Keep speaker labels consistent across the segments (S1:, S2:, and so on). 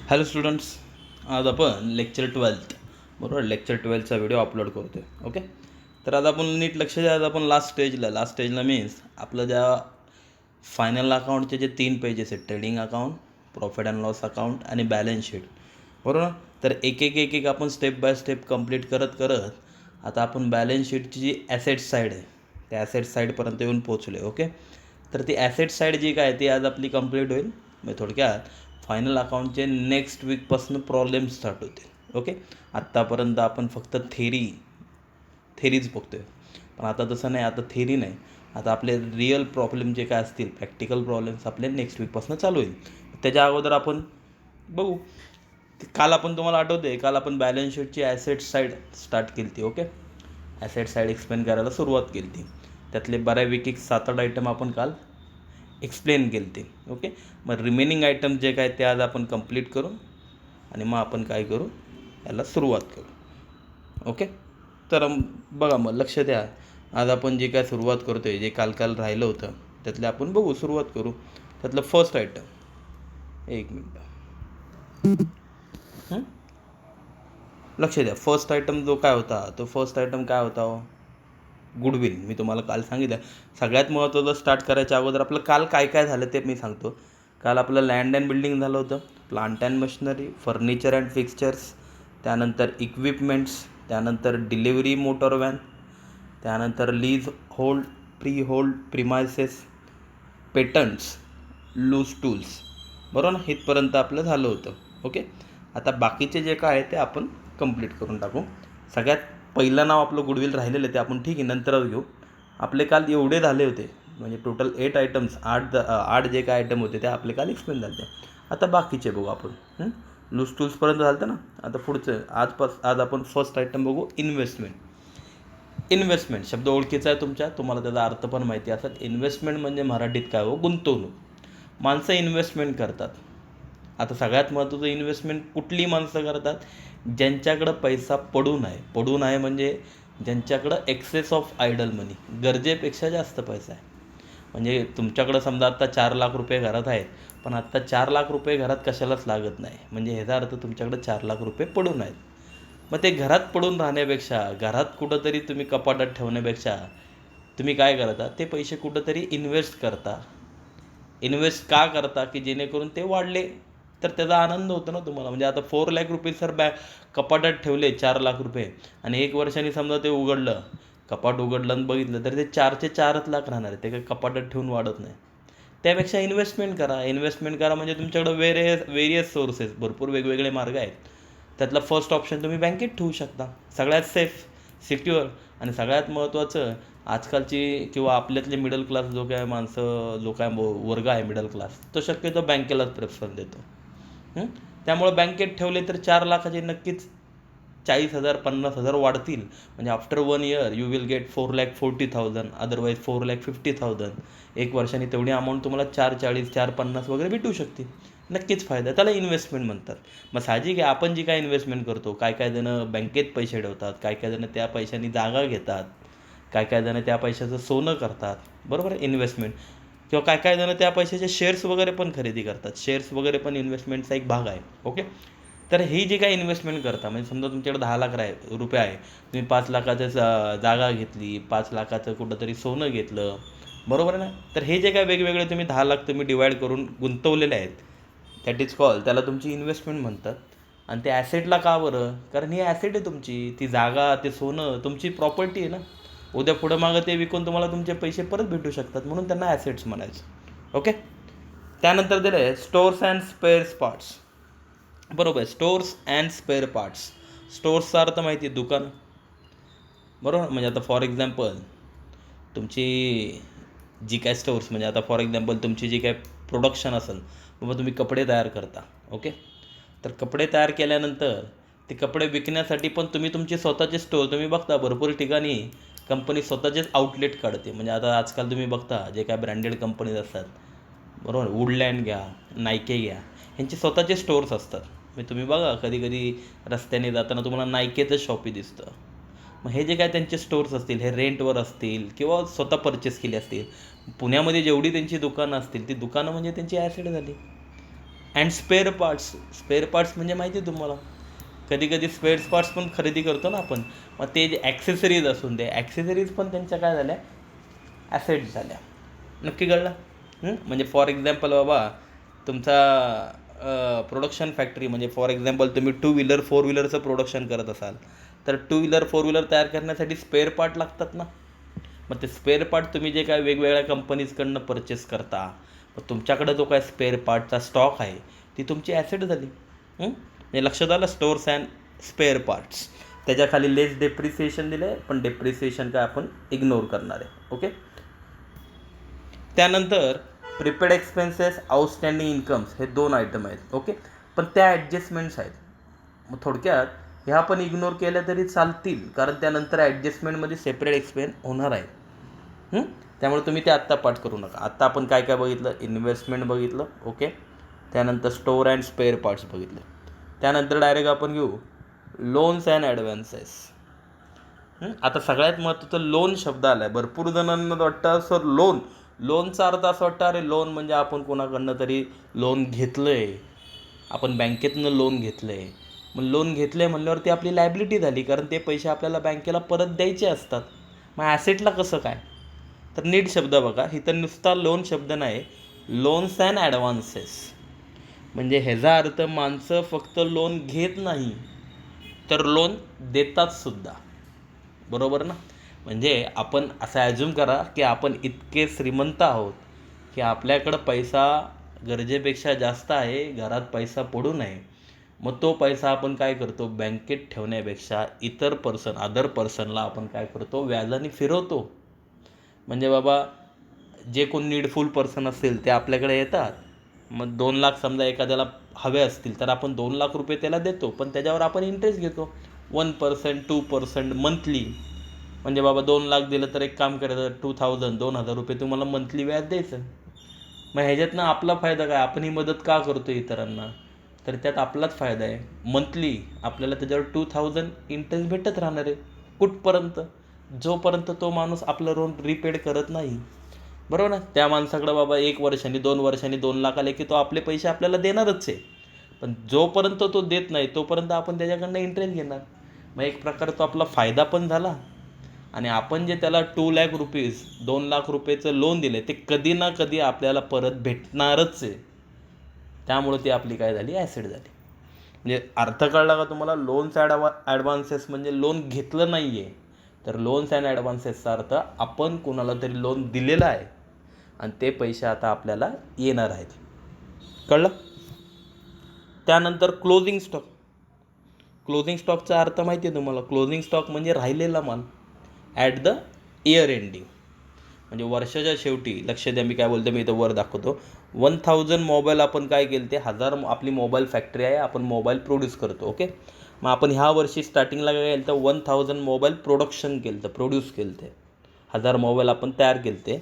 S1: Hello students, आज आपण lecture 12 बरोबर लेक्चर 12चा व्हिडिओ अपलोड करतो आहे. ओके, तर आज आपण नीट लक्ष द्या. आज आपण लास्ट स्टेजला मीन्स आपलं ज्या फायनल अकाउंटचे जे 3 पेजेस आहेत, trading account, profit and loss account आणि बॅलन्स शीट, बरोबर. तर एक आपण स्टेप बाय स्टेप कंप्लीट करत करत आता आपण बॅलन्स शीटची जी ॲसेट साईड आहे त्या ॲसेट साईडपर्यंत येऊन पोचलो. ओके, तर ती ॲसेट साईड जी काय ती आज आपली कंप्लीट होईल. म्हणजे थोडक्यात फायनल अकाउंटचे नेक्स्ट वीकपासून प्रॉब्लेम स्टार्ट होतील. ओके, आत्तापर्यंत आपण फक्त थेरीज बघतो आहे, पण आता तसं नाही. आता थेरी नाही, आता आपले रिअल प्रॉब्लेम जे काय असतील, प्रॅक्टिकल प्रॉब्लेम्स आपले नेक्स्ट वीकपासून चालू होईल. त्याच्या अगोदर आपण बघू. काल आपण तुम्हाला आठवते, काल आपण बॅलन्स शीटची ॲसेट साईड स्टार्ट केली ती. ओके, ॲसेट साईड एक्सप्लेन करायला सुरुवात केली ती. त्यातले बऱ्यापैकी 7-8 आयटम आपण काल एक्सप्लेन केले ते. ओके, मग रिमेनिंग आयटम जे काय ते आज आपण कंप्लीट करू आणि मग आपण काय करू, याला सुरुवात करू. ओके, तर बघा, मग लक्ष द्या. आज आपण जे काय सुरुवात करतो आहे, जे काल राहिलं होतं त्यातले आपण बघू, सुरुवात करू. त्यातलं फर्स्ट आयटम, एक मिनटं लक्ष द्या. फर्स्ट आयटम जो काय होता, तो फर्स्ट आयटम काय होता, गुडविल. मी तुम्हाला काल सांगितलं. सगळ्यात महत्त्वाचं स्टार्ट करायच्या अगोदर आपलं काल काय काय झालं ते मी सांगतो. काल आपलं लँड अँड बिल्डिंग झालं होतं, plant and machinery, furniture and fixtures, त्यानंतर इक्विपमेंट्स, त्यानंतर डिलिव्हरी मोटर व्हॅन, त्यानंतर leasehold, freehold premises, patents, loose tools, बरोबर ना. इथपर्यंत आपलं झालं होतं. ओके, आता बाकीचे जे काय आहे ते आपण कंप्लीट करून टाकू. सगळ्यात पहिलं नाव आपलं गुडविल राहिलेलं ते आपण ठीक आहे नंतरच घेऊ. आपले काल एवढे झाले होते, म्हणजे टोटल 8 आयटम्स, 8 जे काय आयटम होते ते आपले काल एक्सप्लेन झाले. आता बाकीचे बघू आपण. लूज टूल्सपर्यंत झालं ना. आता पुढचं आज आपण फर्स्ट आयटम बघू, इन्व्हेस्टमेंट. इन्व्हेस्टमेंट शब्द ओळखीचा आहे तुमच्या, तुम्हाला त्याचा अर्थ पण माहिती असतात. इन्व्हेस्टमेंट म्हणजे मराठीत काय हो, गुंतवणूक. माणसं इन्व्हेस्टमेंट करतात. आता सगळ्यात महत्त्वाचं, इन्व्हेस्टमेंट कुठली माणसं करतात, ज्यांच्याकडं पैसा पडून आहे म्हणजे ज्यांच्याकडं एक्सेस ऑफ आयडल मनी, गरजेपेक्षा जास्त पैसा आहे. म्हणजे तुमच्याकडं समजा आत्ता 4 लाख रुपये घरात आहेत, पण आत्ता 4 लाख रुपये घरात कशालाच लागत नाही. म्हणजे ह्याचा अर्थ तुमच्याकडे 4 लाख रुपये पडून आहेत. मग ते घरात पडून राहण्यापेक्षा, घरात कुठंतरी तुम्ही कपाटात ठेवण्यापेक्षा तुम्ही काय करता, ते पैसे कुठंतरी इन्व्हेस्ट करता. इन्व्हेस्ट का करता, की जेणेकरून ते वाढले तर त्याचा आनंद होतो ना तुम्हाला. म्हणजे आता 4 लाख रुपये सर कपाटात ठेवले 4 लाख रुपये, आणि 1 वर्षाने समजा ते उघडलं, कपाट उघडलं आणि बघितलं तर ते 4चे 4च लाख राहणार आहे. ते काही कपाटात ठेवून वाढत नाही. त्यापेक्षा इन्व्हेस्टमेंट करा. म्हणजे तुमच्याकडं वेरियस सोर्सेस, भरपूर वेगवेगळे मार्ग आहेत. त्यातला फर्स्ट ऑप्शन तुम्ही बँकेत ठेवू शकता, सगळ्यात सेफ, सिक्युअर. आणि सगळ्यात महत्त्वाचं, आजकालची किंवा आपल्यातले मिडल क्लास जो काय वर्ग आहे मिडल क्लास, तो शक्यतो बँकेलाच प्रेफरन्स देतो. त्यामुळे बँकेत ठेवले तर 4 लाखाचे नक्कीच 40,000 50,000 वाढतील. म्हणजे after 1 year you will get 4,40,000, otherwise 4,50,000. 1 वर्षाने तेवढी अमाऊंट तुम्हाला 4,40 4,50 वगैरे भेटू शकते. नक्कीच फायदा, त्याला इन्व्हेस्टमेंट म्हणतात. मग साहजिक आहे, आपण जी काय इन्व्हेस्टमेंट करतो, काय काय जणं बँकेत पैसे ठेवतात, काय काय जणं त्या पैशांनी जागा घेतात, काय काय जणं त्या पैशाचं सोनं करतात, बरोबर आहे, इन्व्हेस्टमेंट. किंवा काय काय जणं त्या पैशाचे शेअर्स वगैरे पण खरेदी करतात. शेअर्स वगैरे पण इन्व्हेस्टमेंटचा एक भाग आहे. ओके, तर ही जी काही इन्व्हेस्टमेंट करता, म्हणजे समजा तुमच्याकडे 10 लाख रुपये आहे, तुम्ही 5 लाखाचं जागा घेतली, 5 लाखाचं कुठंतरी सोनं घेतलं, बरोबर आहे ना. तर हे जे काय वेगवेगळे तुम्ही 10 लाख तुम्ही डिवाईड करून गुंतवलेले आहेत, दॅट इज कॉल, त्याला तुमची इन्व्हेस्टमेंट म्हणतात. आणि ते ॲसेटला का बरं, कारण ही ॲसेट आहे तुमची, ती जागा, ते सोनं तुमची प्रॉपर्टी आहे ना. उद्या पुढं मागं ते विकून तुम्हाला तुमचे पैसे परत भेटू शकतात, म्हणून त्यांना ॲसेट्स म्हणायचं. ओके, त्यानंतर दिलं आहे स्टोअर्स अँड स्पेअर पार्ट्स. बरोबर आहे, स्टोअर्स अँड स्पेअर पार्ट्स. स्टोअर्सचा अर्थ माहिती आहे, दुकान, बरोबर. म्हणजे आता फॉर एक्झाम्पल तुमची जी काय स्टोअर्स, म्हणजे आता फॉर एक्झाम्पल तुमची जी काय प्रोडक्शन असेल, बाबा तुम्ही कपडे तयार करता. ओके, तर कपडे तयार केल्यानंतर ते कपडे विकण्यासाठी पण तुम्ही तुमचे स्वतःचे स्टोअर, तुम्ही बघता भरपूर ठिकाणी कंपनी स्वतःचेच आउटलेट काढते. म्हणजे आता आजकाल तुम्ही बघता जे काय ब्रँडेड कंपनीज असतात, बरोबर, वुडलँड घ्या, नायके घ्या, ह्यांचे स्वतःचे स्टोअर्स असतात. म्हणजे तुम्ही बघा कधी कधी रस्त्याने जाताना तुम्हाला नायकेचं शॉपी दिसतं. मग हे जे काय त्यांचे स्टोअर्स असतील, हे रेंटवर असतील किंवा स्वतः परचेस केले असतील. पुण्यामध्ये जेवढी त्यांची दुकानं असतील, ती दुकानं म्हणजे त्यांची ॲसेट झाली. अँड स्पेअर पार्ट्स म्हणजे माहिती आहे तुम्हाला, कधी कधी स्पेअर पार्ट्स पण खरेदी करतो ना आपण, मग ते जे ॲक्सेसरीज असून दे, ॲक्सेसरीज पण त्यांच्या काय झाल्या, ॲसेट्स झाल्या. नक्की कळलं? म्हणजे फॉर एक्झाम्पल बाबा, तुमचा प्रोडक्शन फॅक्टरी, म्हणजे फॉर एक्झाम्पल तुम्ही 2 व्हीलर 4 व्हीलरचं प्रोडक्शन करत असाल, तर 2 व्हीलर 4 व्हीलर तयार करण्यासाठी स्पेअर पार्ट लागतात ना. मग ते स्पेअर पार्ट तुम्ही जे काय वेगवेगळ्या कंपनीजकडनं परचेस करता, मग तुमच्याकडे जो काय स्पेअर पार्टचा स्टॉक आहे ती तुमची ॲसेट झाली. म्हणजे लक्षात आलं, स्टोअर्स अँड स्पेअर पार्ट्स. त्याच्याखाली लेस डेप्रिसिएशन दिलं आहे, पण डेप्रिसिएशन काय आपण इग्नोर करणार आहे. ओके. त्यानंतर प्रिपेड एक्सपेन्सेस, आउटस्टँडिंग इन्कम्स, हे 2 आयटम आहेत. ओके. पण त्या ॲडजस्टमेंट्स आहेत. मग थोडक्यात ह्या पण इग्नोर केल्या तरी चालतील, कारण त्यानंतर ॲडजस्टमेंटमध्ये सेपरेट एक्सपेन होणार आहे. त्यामुळे तुम्ही ते आत्ता पाठ करू नका. आत्ता आपण काय काय बघितलं, इन्व्हेस्टमेंट बघितलं. ओके. त्यानंतर स्टोअर अँड स्पेअर पार्ट्स बघितले. त्यानंतर डायरेक्ट आपण घेऊ लोन्स अँड ॲडव्हान्सेस. आता सगळ्यात महत्त्वाचं लोन शब्द आला आहे. भरपूर जणांना वाटतं सर लोनचा अर्थ असं वाटतं, अरे लोन म्हणजे आपण कोणाकडनं तरी लोन घेतलं आहे, आपण बँकेतनं लोन घेतलं आहे. मग लोन घेतलं आहे म्हणल्यावर ती आपली लायबिलिटी झाली, कारण ते पैसे आपल्याला बँकेला परत द्यायचे असतात. मग ॲसेटला कसं काय, तर नीट शब्द बघा, इथं नुसता लोन शब्द नाही, लोन्स अँड ॲडव्हान्सेस. म्हणजे ह्याचा अर्थ माणसं फक्त लोन घेत नाही तर लोन देतात सुद्धा. बरोबर ना. म्हणजे आपण असं ॲज्युम करा की आपण इतके श्रीमंत आहोत की आपल्याकडं पैसा गरजेपेक्षा जास्त आहे, घरात पैसा पडू नये. मग तो पैसा आपण काय करतो, बँकेत ठेवण्यापेक्षा अदर पर्सनला आपण काय करतो, व्याजाने फिरवतो. म्हणजे बाबा, जे कोण नीडफुल पर्सन असतील ते आपल्याकडे येतात. मग 2 लाख समजा एखाद्याला हवे असतील तर आपण 2 लाख रुपये त्याला देतो, पण त्याच्यावर आपण इंटरेस्ट घेतो 1%, 2% मंथली. म्हणजे बाबा 2 लाख दिलं तर एक काम करायचं, 2,000 रुपये तुम्हाला मंथली व्याज द्यायचं. मग ह्याच्यातनं आपला फायदा काय, आपण ही मदत का करतो इतरांना, तर त्यात आपलाच फायदा आहे. मंथली आपल्याला त्याच्यावर 2,000 इंटरेस्ट भेटत राहणार आहे. कुठपर्यंत, जोपर्यंत तो माणूस आपलं लोन रिपेड करत नाही. बरोबर ना. त्या माणसाकडं बाबा 1 वर्षांनी 2 वर्षांनी 2 लाख आले की तो आपले पैसे आपल्याला देणारच आहे. पण जोपर्यंत तो देत नाही तोपर्यंत आपण त्याच्याकडनं इंटरेस्ट घेणार. मग एक प्रकारे तो आपला फायदा पण झाला, आणि आपण जे त्याला 2 लाख रुपयेचं लोन दिले ते कधी ना कधी आपल्याला परत भेटणारच आहे. त्यामुळे ती आपली काय झाली, ॲसेट झाली. म्हणजे अर्थ कळला का तुम्हाला. लोन्स ॲडव्हान्सेस म्हणजे लोन घेतलं नाही आहे, तर लोन्स अँड ॲडव्हान्सेसचा अर्थ आपण कोणाला तरी लोन दिलेलं आहे आणि ते पैसे आता आपल्याला येणार आहेत. कळलं. त्यानंतर क्लोजिंग स्टॉकचा अर्थ माहिती आहे तुम्हाला. क्लोजिंग स्टॉक म्हणजे राहिलेला माल ॲट द इयर एंडिंग. म्हणजे वर्षाच्या शेवटी, लक्ष द्या मी काय बोलतो, मी इथं वर दाखवतो. 1,000 मोबाईल आपण काय केलं ते, आपली मोबाईल फॅक्टरी आहे, आपण मोबाईल प्रोड्यूस करतो. ओके. मग आपण ह्या वर्षी स्टार्टिंगला काय केलं तर 1,000 मोबाईल प्रोड्यूस केलं ते 1,000 मोबाईल आपण तयार केले ते.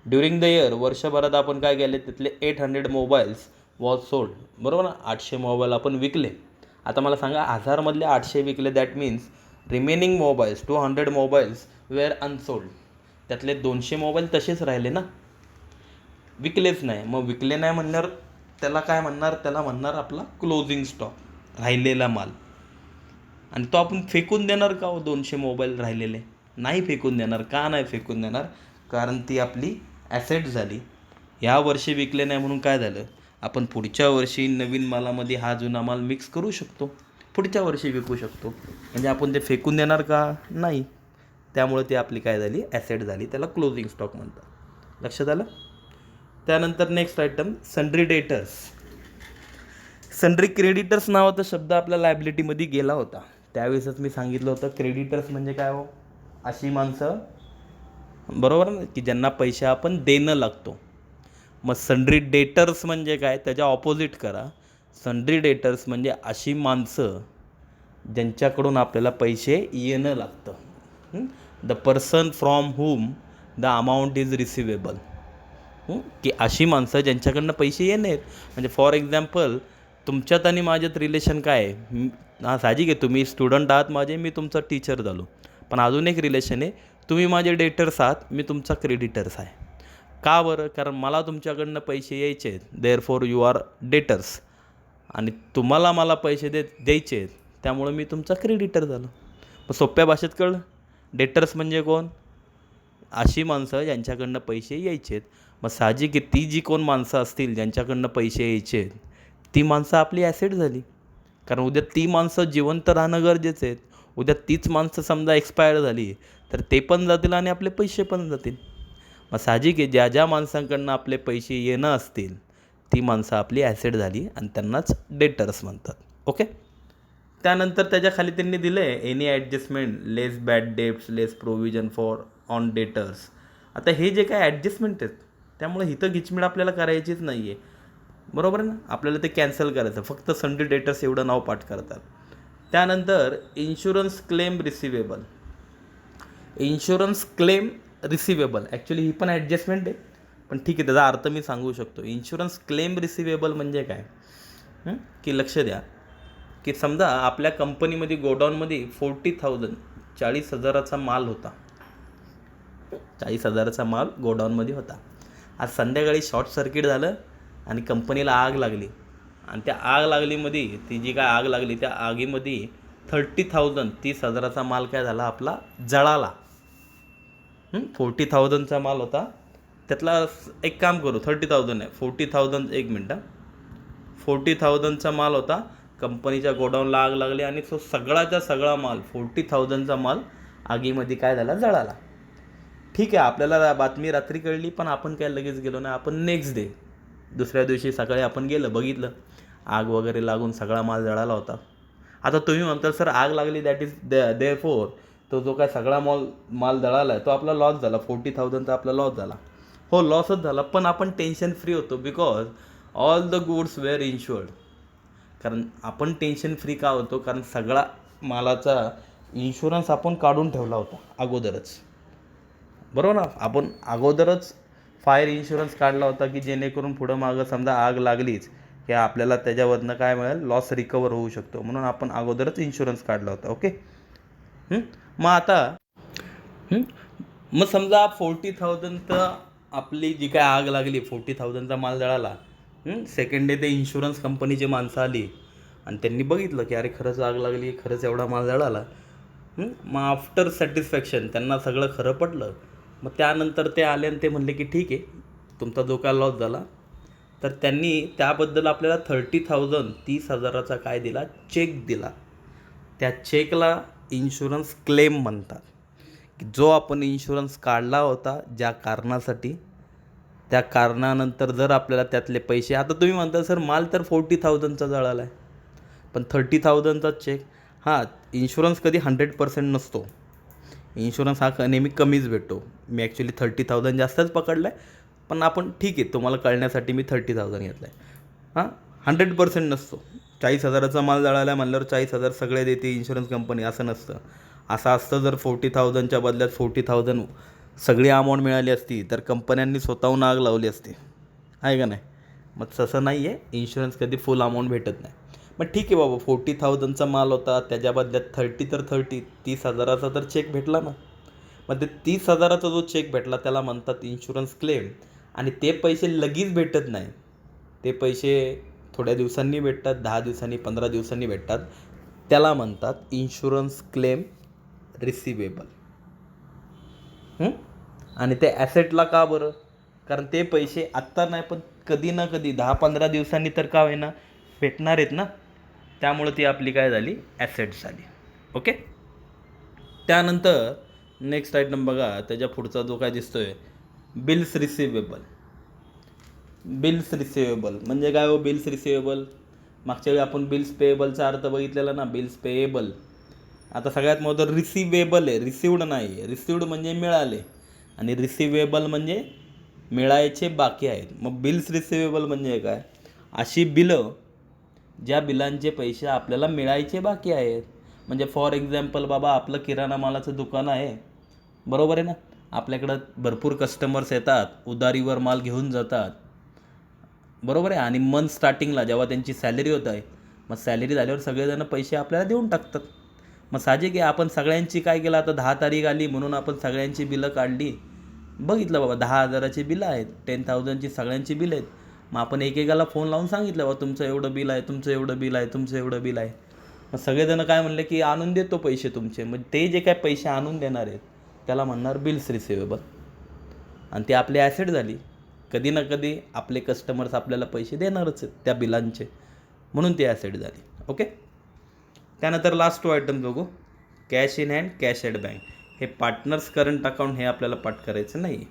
S1: ड्युरिंग द इयर, वर्षभरात आपण काय केले, तिथले 800 मोबाईल्स वॉज सोल्ड. बरोबर ना. 800 मोबाईल आपण विकले. आता मला सांगा, 1,000मधले 800 विकले, that means remaining mobiles 200 mobiles were unsold. त्यातले 200 मोबाईल तसेच राहिले ना, विकलेच नाही. मग विकले नाही म्हणल्यावर त्याला काय म्हणणार, त्याला म्हणणार आपला क्लोजिंग स्टॉक, राहिलेला माल. आणि तो आपण फेकून देणार का हो, 200 मोबाईल राहिलेले? नाही फेकून देणार. का नाही फेकून देणार, कारण ती आपली ॲसेट झाली. ह्या वर्षी विकले नाही म्हणून काय झालं, आपण पुढच्या वर्षी नवीन मालामध्ये हा जुना माल मिक्स करू शकतो, पुढच्या वर्षी विकू शकतो. म्हणजे आपण ते फेकून देणार का, नाही. त्यामुळे ती आपली काय झाली, ॲसेट झाली. त्याला क्लोजिंग स्टॉक म्हणतात. लक्षात आलं. त्यानंतर next item, sundry debtors. Sundry creditors नावाचा शब्द आपल्या लायबिलिटीमध्ये गेला होता. त्यावेळेसच मी सांगितलं होतं, क्रेडिटर्स म्हणजे काय हो, अशी माणसं, बरोबर ना, की ज्यांना पैसे आपण देणं लागतो. मग सन्ड्री डेटर्स म्हणजे काय, त्याच्या ऑपोजिट करा. सन्ड्री डेटर्स म्हणजे अशी माणसं ज्यांच्याकडून आपल्याला पैसे येणं लागतं. The person from whom the amount is receivable. की अशी माणसं ज्यांच्याकडनं पैसे येणे आहेत. म्हणजे फॉर एक्झाम्पल, तुमच्यात आणि माझ्यात रिलेशन काय आहे, साहजिक आहे, तुम्ही स्टुडंट आहात माझे, मी तुमचा टीचर झालो. पण अजून एक रिलेशन आहे, तुम्ही माझे डेटर्स आहात, मी तुमचा क्रेडिटर्स आहे. का बरं, कारण मला तुमच्याकडनं पैसे यायचे आहेत, therefore you are debtors. आणि तुम्हाला मला पैसे द्यायचे आहेत, त्यामुळे मी तुमचा क्रेडिटर झालो. मग सोप्या भाषेत कळलं. डेटर्स म्हणजे कोण? अशी माणसं ज्यांच्याकडनं पैसे यायचे आहेत. मग साहजिक आहे, ती जी कोण माणसं असतील ज्यांच्याकडनं पैसे यायचे आहेत, ती माणसं आपली ॲसेट झाली. कारण उद्या ती माणसं जिवंत राहणं गरजेचं आहे. उद्या तीच माणसं समजा एक्सपायर झाली तर ते पण जातील आणि आपले पैसे पण जातील. मग साहजिक आहे, ज्या ज्या माणसांकडनं आपले पैसे येणं असतील ती माणसं आपली ॲसेट झाली आणि त्यांनाच डेटर्स म्हणतात. ओके. त्यानंतर त्याच्या खाली त्यांनी दिलं आहे any adjustment, less bad debts, less provision for on debtors. आता हे जे काय ॲडजस्टमेंट आहेत त्यामुळे हिथं गिचमिड आपल्याला करायचीच नाही आहे. बरोबर आहे ना. आपल्याला ते कॅन्सल करायचं, फक्त संडे डेटर्स एवढं नाव पाठ करतात. त्यानंतर insurance claim receivable. Insurance claim receivable actually ही पण ॲडजस्टमेंट आहे, पण ठीक आहे, त्याचा अर्थ मी सांगू शकतो. इन्शुरन्स क्लेम रिसिवेबल म्हणजे काय, की लक्ष द्या, की समजा आपल्या कंपनीमध्ये गोडाऊनमध्ये 40,000 40,000चा माल होता. 40,000चा माल गोडाऊनमध्ये होता. आज संध्याकाळी शॉर्ट सर्किट झालं आणि कंपनीला आग लागली. आणि त्या आग लागलीमध्ये ती जी काय आग लागली त्या आगीमध्ये 30,000 30,000चा माल काय झाला आपला जळाला. 40,000चा माल होता, त्यातला एक काम करू, 30,000 आहे 40,000, एक मिनटं, 40,000चा माल होता. कंपनीच्या गोडाऊनला आग लागली आणि तो सगळाचा सगळा माल 40,000चा माल आगीमध्ये काय झाला, जळाला. ठीक आहे, आपल्याला बातमी रात्री कळली, पण आपण काय लगेच गेलो नाही. आपण नेक्स्ट डे, दुसऱ्या दिवशी सकाळी आपण गेलं, बघितलं आग वगैरे लागून सगळा माल जळाला होता. आता तुम्ही म्हणताल सर आग लागली, दॅट इज देअरफॉर तो जो काय सगळा माल जळाला आहे तो आपला लॉस झाला, 40,000चा आपला लॉस झाला. हो, लॉसच झाला, पण आपण टेन्शन फ्री होतो because all the goods were insured. कारण आपण टेन्शन फ्री का होतो, कारण सगळा मालाचा इन्शुरन्स आपण काढून ठेवला होता अगोदरच. बरोबर ना. आपण अगोदरच फायर इन्शुरन्स काढला होता की जेणेकरून पुढं मागं समजा आग लागलीच की आपल्याला त्याच्यावरनं काय मिळेल, लॉस रिकवर होऊ शकतो, म्हणून आपण अगोदरच इन्शुरन्स काढला होता. ओके. मग आता मग समजा 40,000 तर आपली जी काय आग लागली, 40,000चा माल जळाला. सेकंड डे ते इन्शुरन्स कंपनीची माणसं आली आणि त्यांनी बघितलं की अरे खरंच आग लागली, खरंच एवढा माल जळाला. मग आफ्टर सॅटिस्फॅक्शन त्यांना सगळं खरं पटलं. मग त्यानंतर ते आले आणि ते म्हणले की ठीक आहे, तुमचा जो काय लॉस झाला, तर त्यांनी त्याबद्दल आपल्याला 30,000 30,000चा काय दिला, चेक दिला. त्या चेकला इन्शुरन्स क्लेम म्हणतात. की जो आपण इन्शुरन्स काढला होता ज्या कारणासाठी, त्या कारणानंतर जर आपल्याला त्यातले पैसे, आता तुम्ही म्हणता सर माल तर 40,000चा जळाला आहे, पण 30,000चा चेक. हां, इन्शुरन्स कधी 100% नसतो. इन्शुरन्स हा नेहमी कमीच भेटतो. मी ॲक्च्युली 30,000 जास्तच पकडला आहे, पण आपण ठीक आहे, तुम्हाला कळण्यासाठी मी 30,000 घेतला आहे. 100% नसतो. 40,000चा माल जळाला आहे म्हणल्यावर 40,000 सगळे देते इन्शुरन्स कंपनी, असं नसतं. असं असतं जर 40,000च्या बदल्यात 40,000 सगळी अमाऊंट मिळाली असती तर कंपन्यांनी स्वतःहून आग लावली असती, आहे का नाही. मग तसं नाही आहे, इन्शुरन्स कधी फुल अमाऊंट भेटत नाही. मग ठीक आहे बाबा, 40,000चा माल होता, त्याच्या बदल्यात 30,000चा तर चेक भेटला ना. मग ते 30,000चा जो चेक भेटला त्याला म्हणतात इन्शुरन्स क्लेम. आणि ते पैसे लगेच भेटत नाही, ते पैसे थोड्या दिवसांनी भेटतात, 10 दिवसांनी, 15 दिवसांनी भेटतात. त्याला म्हणतात इन्शुरन्स क्लेम रिसिवेबल. आणि ते ॲसेटला का बरं, कारण ते पैसे आत्ता नाही पण कधी ना कधी 10-15 दिवसांनी तर का होईना भेटणार आहेत ना, त्यामुळं ती आपली काय झाली, ॲसेट झाली. ओके. त्यानंतर नेक्स्ट आयटम बघा, त्याच्या पुढचा जो काय दिसतोय, बिल्स रिसिवेबल. बिल्स रिसिवेबल म्हणजे काय हो, बिल्स रिसिवेबल मागच्या वेळी आपण बिल्स पेएबलचा अर्थ बघितलेला ना, बिल्स पेएबल. आता सगळ्यात महत्त्वाचं रिसिवेबल आहे, रिसिवड नाही आहे. रिसिवड म्हणजे मिळाले आणि रिसिवेबल म्हणजे मिळायचे बाकी आहेत. मग बिल्स रिसिवेबल म्हणजे काय, अशी बिलं ज्या बिलांचे पैसे आपल्याला मिळायचे बाकी आहेत. म्हणजे फॉर एक्झाम्पल बाबा, आपलं किराणा मालाचं दुकान आहे, बरोबर आहे ना. आपल्याकडं भरपूर कस्टमर्स येतात, उधारीवर माल घेऊन जातात, बरोबर आहे. आणि मंथ स्टार्टिंगला जेव्हा त्यांची सॅलरी होत आहे, मग सॅलरी झाल्यावर सगळेजण पैसे आपल्याला देऊन टाकतात. मग साहजिक आहे, आपण सगळ्यांची काय केलं, आता 10 तारीख आली म्हणून आपण सगळ्यांची बिलं काढली. बघितलं बाबा 10,000ची बिलं आहेत, 10,000ची सगळ्यांची बिलं आहेत. मग आपण एकेकाला फोन लावून सांगितलं बा तुमचं एवढं बिल आहे, तुमचं एवढं बिल आहे, तुमचं एवढं बिल आहे. मग सगळेजण काय म्हणले की आणून देतो पैसे तुमचे. मग ते जे काय पैसे आणून देणार आहेत त्याला म्हणणार बिल्स रिसिवेबल, आणि ती आपली ॲसेट झाली. कधी ना कधी आपले कस्टमर्स आपल्याला पैसे देणारच आहेत त्या बिलांचे, म्हणून ती ॲसेट झाली. ओके. त्यानंतर लास्ट 2 आयटम बघू. Cash in hand, cash at bank. हे पार्टनर्स करंट अकाउंट हे आपल्याला पाठ करायचं नाही.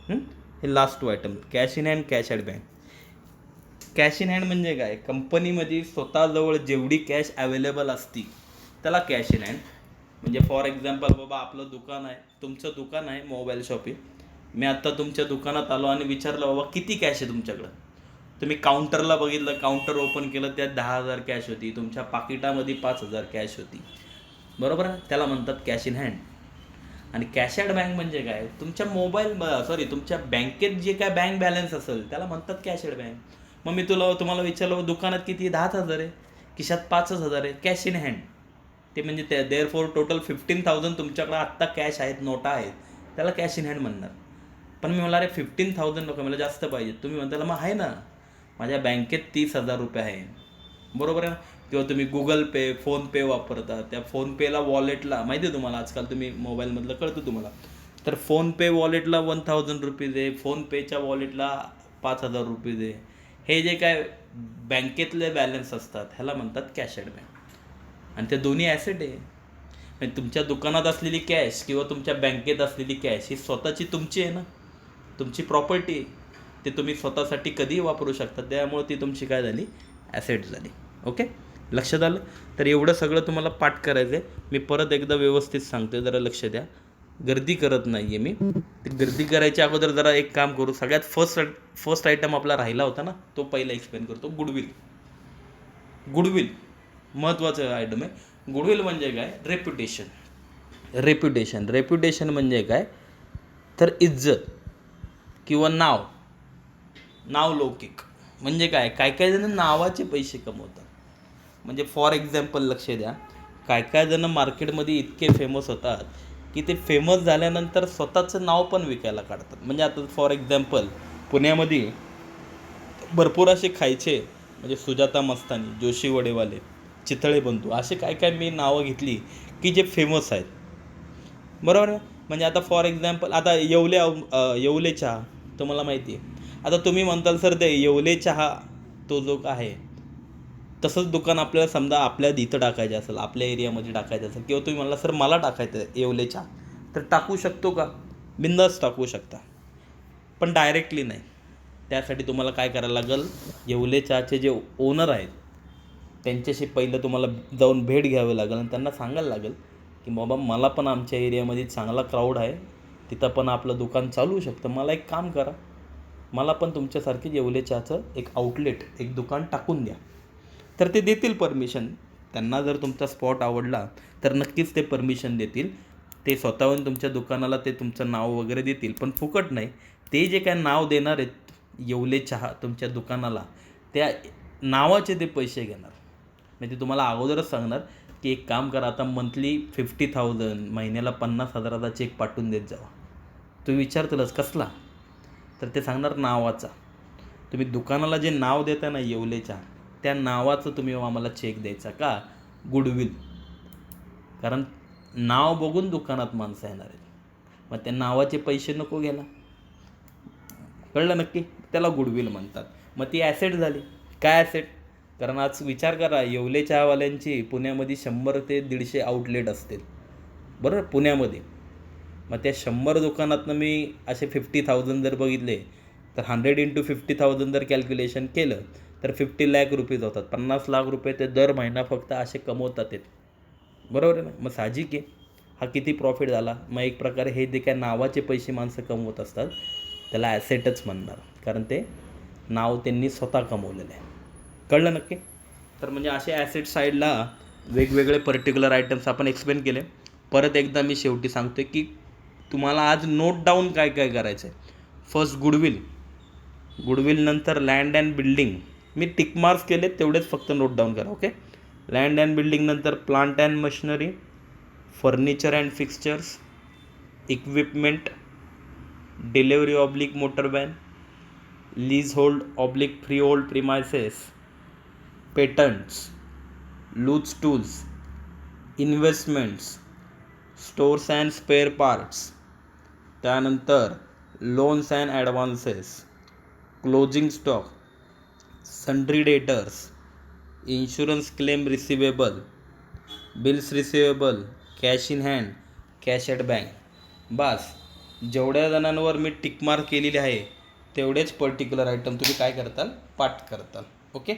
S1: हे last 2 item, cash in hand, cash at bank. Cash in hand म्हणजे काय? कंपनीमध्ये स्वतःजवळ जेवढी कॅश अवेलेबल असती त्याला कॅश इन हँड. म्हणजे फॉर एक्झाम्पल बाबा आपलं दुकान आहे, तुमचं दुकान आहे मोबाईल शॉपिंग. मी आत्ता तुमच्या दुकानात आलो आणि विचारलं बाबा किती कॅश आहे तुमच्याकडं. तुम्ही काउंटरला बघितलं, काउंटर ओपन केलं, त्यात 10,000 कॅश होती, तुमच्या पाकिटामध्ये 5,000 कॅश होती. बरोबर आहे, त्याला म्हणतात कॅश इन हँड. आणि कॅश ॲट बँक म्हणजे काय? तुमच्या तुमच्या बँकेत जे काय बँक बॅलन्स असेल त्याला म्हणतात कॅश ॲट बँक. मग मी तुम्हाला विचारलं दुकानात किती आहे? 10,000 आहे, खिशात 5,000 आहे, कॅश इन हँड. ते म्हणजे देअरफॉर टोटल 15,000 तुमच्याकडे आत्ता कॅश आहेत, नोटा आहेत, त्याला कॅश इन हँड म्हणणार. पण मी म्हणणार 15,000 नको, मला जास्त पाहिजे. तुम्ही म्हणताल मग आहे ना माझ्या बँकेत 30,000 रुपये आहे. बरोबर आहे ना. किंवा तुम्ही गुगल पे, फोनपे वापरता, त्या फोनपेला वॉलेटला माहिती आहे तुम्हाला, आजकाल तुम्ही मोबाईलमधलं कळतं तुम्हाला, तर फोनपे वॉलेटला 1,000 रुपीज आहे, फोनपेच्या वॉलेटला 5,000 रुपीज आहे. हे जे काय बँकेतले बॅलन्स असतात ह्याला म्हणतात कॅश ॲट बँक. आणि ते दोन्ही ॲसेट आहे. म्हणजे तुमच्या दुकानात असलेली कॅश किंवा तुमच्या बँकेत असलेली कॅश ही स्वतःची तुमची आहे ना, तुमची प्रॉपर्टी आहे. ते तुम्ही स्वतःसाठी कधीही वापरू शकता, त्यामुळे ती तुमची काय झाली? ॲसेट झाली. ओके, लक्षात आलं? तर एवढं सगळं तुम्हाला पाठ करायचं आहे. मी परत एकदा व्यवस्थित सांगतो, जरा लक्ष द्या. गर्दी करत नाही आहे मी. ते गर्दी करायच्या अगोदर जरा एक काम करू. सगळ्यात फर्स्ट आयटम आपला राहिला होता ना, तो पहिला एक्सप्लेन करतो. गुडविल महत्त्वाचं आयटम आहे. गुडविल म्हणजे काय? रेप्युटेशन म्हणजे काय? तर इज्जत किंवा नाव लौकिक. म्हणजे काय? काय जण नावाचे पैसे कमवतात. म्हणजे फॉर एक्झाम्पल लक्ष द्या, काय जण मार्केटमध्ये इतके फेमस होतात की ते फेमस झाल्यानंतर स्वतःचं नाव पण विकायला काढतात. म्हणजे आता फॉर एक्झाम्पल पुण्यामध्ये भरपूर असे खायचे, म्हणजे सुजाता मस्तानी, जोशी वडेवाले, चितळे बंधू, असे काय मी नावं घेतली की जे फेमस आहेत. बरोबर आहे. म्हणजे आता फॉर एक्झाम्पल आता येवले चहा तुम्हाला माहिती आहे. आता तुम्ही म्हणताल सर ते येवले चहा तो जो आहे तसंच दुकान आपल्याला समजा आपल्या इथं टाकायचं असेल, आपल्या एरियामध्ये टाकायचं असेल, किंवा तुम्ही म्हणला सर मला टाकायचं आहे येवले चहा, तर टाकू शकतो का? बिंदास टाकू शकता, पण डायरेक्टली नाही. त्यासाठी तुम्हाला काय करायला लागेल? येवले चहाचे जे ओनर आहेत त्यांच्याशी पहिलं तुम्हाला जाऊन भेट घ्यावी लागेल आणि त्यांना सांगायला लागेल की बाबा मला पण आमच्या एरियामध्ये चांगला क्राऊड आहे, तिथं पण आपलं दुकान चालू शकतं, मला एक काम करा, मला पण तुमच्यासारखे येवले चहाचं एक आउटलेट, एक दुकान टाकून द्या. तर ते देतील परमिशन. त्यांना जर तुमचा स्पॉट आवडला तर नक्कीच ते परमिशन देतील. ते स्वतःहून तुमच्या दुकानाला ते तुमचं नाव वगैरे देतील, पण फुकट नाही. ते जे काय नाव देणार आहेत येवले चहा तुमच्या दुकानाला, त्या नावाचे ते पैसे घेणार. म्हणजे तुम्हाला अगोदरच सांगणार की एक काम करा, आता मंथली 50,000, महिन्याला 50,000चा चेक पाठवून देत जावा. तुम्ही विचारतीलच कसला? तर ते सांगणार नावाचा. तुम्ही दुकानाला जे नाव देता ना येवले चहा, त्या नावाचं तुम्ही आम्हाला चेक द्यायचा. का? गुडविल. कारण नाव बघून दुकानात माणसं येणार आहेत, मग त्या नावाचे पैसे नको घ्यायला. कळलं नक्की? त्याला गुडविल म्हणतात. मग ती ॲसेट झाली. काय ॲसेट? कारण आज विचार करा, येवले चहावाल्यांची पुण्यामध्ये 100 ते 150 आउटलेट असतील, बरोबर, पुण्यामध्ये. मग त्या 100 दुकानातनं मी असे 50,000 जर बघितले तर 100 × 50,000 जर कॅल्क्युलेशन केलं तर 50 लाख रुपीज होतात. 50 लाख रुपये ते दर महिना फक्त असे कमवतात आहेत. बरोबर आहे ना? मग साहजिक आहे, हा किती प्रॉफिट झाला. मग एक प्रकारे हे जे काय नावाचे पैसे माणसं कमवत असतात त्याला ॲसेटच म्हणणार, कारण ते नाव त्यांनी स्वतः कमवलेलं आहे. कळलं नक्की? तर म्हणजे असे ॲसेट साईडला वेगवेगळे पर्टिक्युलर आयटम्स आपण एक्सप्लेन केले. परत एकदा मी शेवटी सांगतो की तुम्हाला आज नोट डाऊन काय करायचं आहे. फर्स्ट गुडविल, नंतर लँड अँड बिल्डिंग. मी टिकमार्क्स केले तेवढेच फक्त नोट डाऊन करा. ओके. लँड अँड बिल्डिंग, नंतर plant and machinery, furniture and fixtures, equipment, delivery oblique motor van, leasehold oblique freehold premises, patents, loose tools, investments, stores and spare parts, त्यानंतर loans and advances, closing stock, sundry debtors, insurance claim receivable, bills receivable, cash in hand, cash at bank. बस जेवढ्या जणांवर मी tick mark केलेली आहे तेवढेच particular item तुम्ही काय करताल, पाठ करताल. ओके,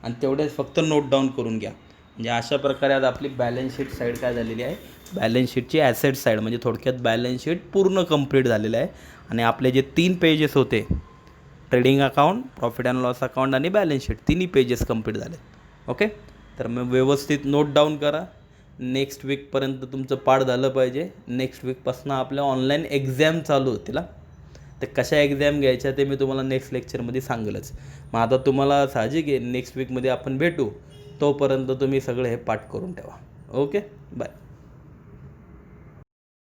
S1: आणि तेवढेच फक्त नोट डाऊन करून घ्या. म्हणजे अशा प्रकारे आज आपली बॅलन्स शीट साईड काय झालेली आहे, बॅलन्स शीटची ॲसेट साईड म्हणजे थोडक्यात बॅलन्स शीट पूर्ण कंप्लीट झालेलं आहे. आणि आपले जे 3 पेजेस होते, trading account, profit and loss account आणि बॅलन्स शीट, तिन्ही पेजेस कंप्लीट झाले. ओके, तर मग व्यवस्थित नोट डाऊन करा. नेक्स्ट वीकपर्यंत तुमचं पाठ झालं पाहिजे. नेक्स्ट वीकपासून आपल्या ऑनलाईन एक्झाम चालू होतील. तर कशा एक्झाम घ्यायच्या ते मी तुम्हाला नेक्स्ट लेक्चरमध्ये सांगेलच. मग आता तुम्हाला साहजिक आहे नेक्स्ट वीकमध्ये आपण भेटू. तोपर्यंत तुम्ही सगळे हे पाठ करून ठेवा. Okay, bye.